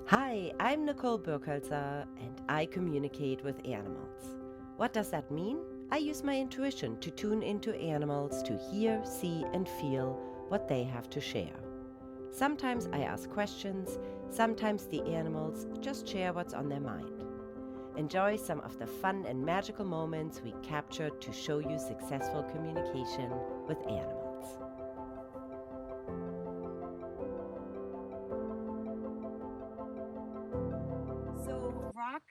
Hi, I'm Nicole Burkhalter and I communicate with animals. What does that mean? I use my intuition to tune into animals to hear, see, and feel what they have to share. Sometimes I ask questions, sometimes the animals just share what's on their mind. Enjoy some of the fun and magical moments we captured to show you successful communication with animals. So Rock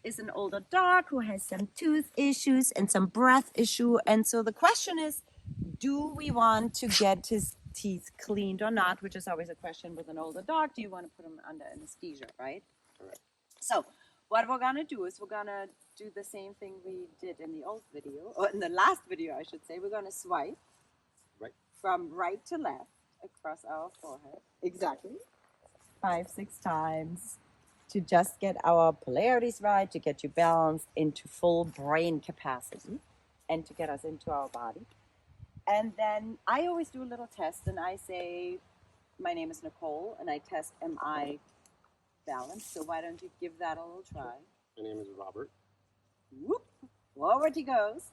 is an older dog who has some tooth issues and some breath issue. And so the question is, do we want to get his teeth cleaned or not? Which is always a question with an older dog. Do you want to put him under anesthesia, right? Correct. So what we're gonna do is we're gonna do the same thing we did in the old video, or in the last video, I should say. We're gonna swipe Right. from right to left across our forehead. Exactly. 5-6 times to just get our polarities right, to get you balanced into full brain capacity and to get us into our body. And then I always do a little test and I say, my name is Nicole, and I test, am I balanced? So why don't you give that a little try? My name is Robert. Whoop, forward he goes.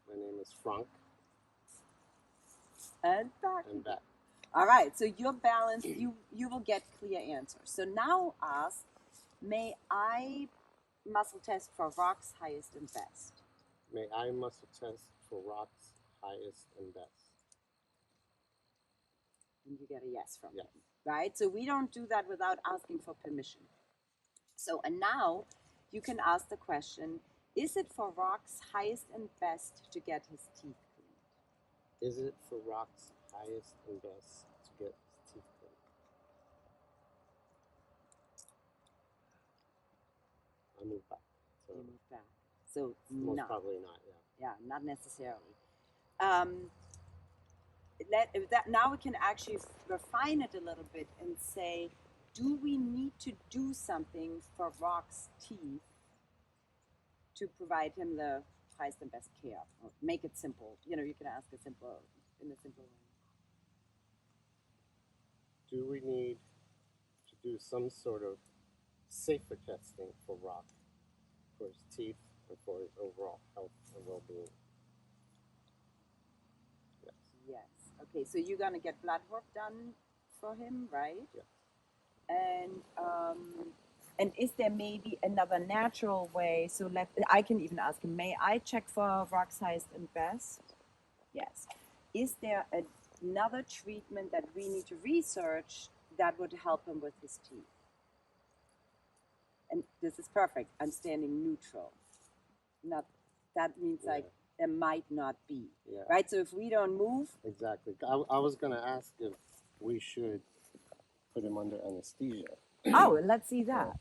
My name is Frank. And back. And back. All right, so you're balanced, you will get clear answers. So now ask, may I muscle test for Rock's highest and best? May I muscle test for Rock's highest and best? And you get a yes from Yes. him, right? So we don't do that without asking for permission. So, and now you can ask the question, is it for Rock's highest and best to get his teeth cleaned? Is it for Rock's highest and best to get his teeth cleaned? I move back. So You move back. So most no. probably not, yeah. Yeah, not necessarily. Now we can actually refine it a little bit and say, do we need to do something for Rock's teeth to provide him the highest and best care? Or make it simple. You can ask in a simple way. Do we need to do some sort of safer testing for Rock, for his teeth, and for his overall health and well-being? Yes. Yes. Okay, so you're gonna get blood work done for him, right? Yes. And is there maybe another natural way? So I can even ask him, may I check for Rock's highest and best? Yes. Is there another treatment that we need to research that would help him with his teeth? And this is perfect. I'm standing neutral. Not that means Yeah. like there might not be. Yeah. Right? So if we don't move, Exactly. I was going to ask if we should put him under anesthesia. oh, let's see that.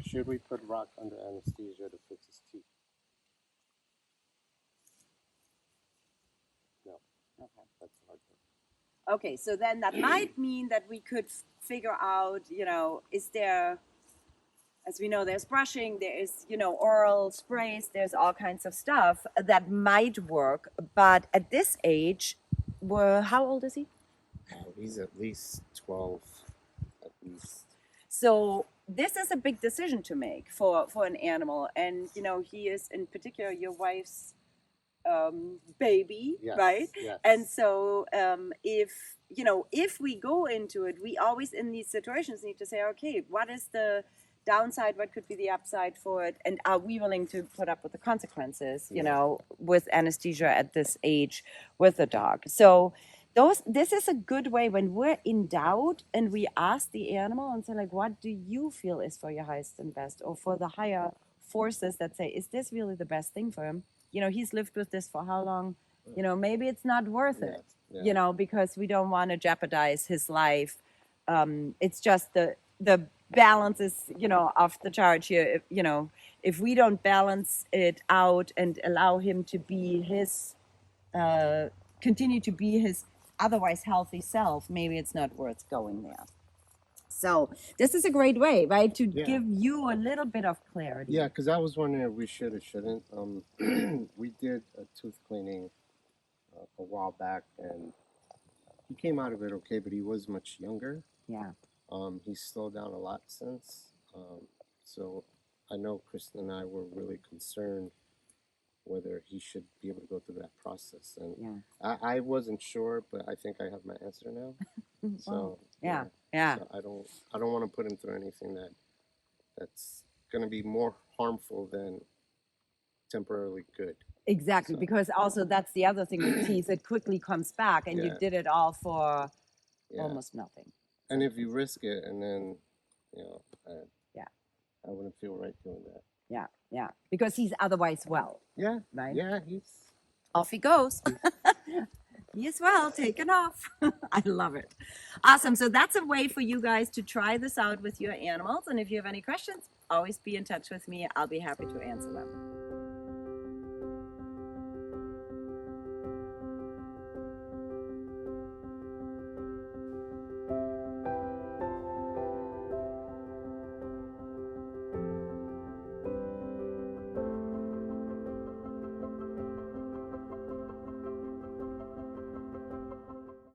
Should we put Rock under anesthesia to fix his teeth? No. Okay. That's a hard one. Okay, so then that might mean that we could figure out, is there, as we know, there's brushing, there is, oral sprays, there's all kinds of stuff that might work. But at this age, how old is he? He's at least 12, at least. So this is a big decision to make for an animal. And, he is in particular your wife's baby, Yes, right? yes. And so if we go into it, we always in these situations need to say, okay, what is the downside, what could be the upside for it, and are we willing to put up with the consequences, with anesthesia at this age with the dog? So this is a good way when we're in doubt and we ask the animal and say, like, what do you feel is for your highest and best, or for the higher forces that say, is this really the best thing for him? He's lived with this for how long? Maybe it's not worth it, because we don't want to jeopardize his life. It's just the balance is, off the charge here. If we don't balance it out and allow him to be continue to be his otherwise healthy self, maybe it's not worth going there. So this is a great way, right, to give you a little bit of clarity. Yeah, because I was wondering if we should or shouldn't. We did a tooth cleaning a while back, and he came out of it okay, but he was much younger. Yeah. He's slowed down a lot since. So I know Kristen and I were really concerned whether he should be able to go through that process. And Yeah. I wasn't sure, but I think I have my answer now. So Yeah. So I don't want to put him through anything that's going to be more harmful than temporarily good. Exactly, So, because also that's the other thing with teeth. It quickly comes back, and you Yeah. did it all for yeah. almost nothing. And if you risk it, and then Yeah. I wouldn't feel right doing that. Yeah, yeah, because he's otherwise well. Yeah, Right? Yeah, he's Off he goes. He is well taken off. I love it. Awesome. So that's a way for you guys to try this out with your animals. And if you have any questions, always be in touch with me. I'll be happy to answer them.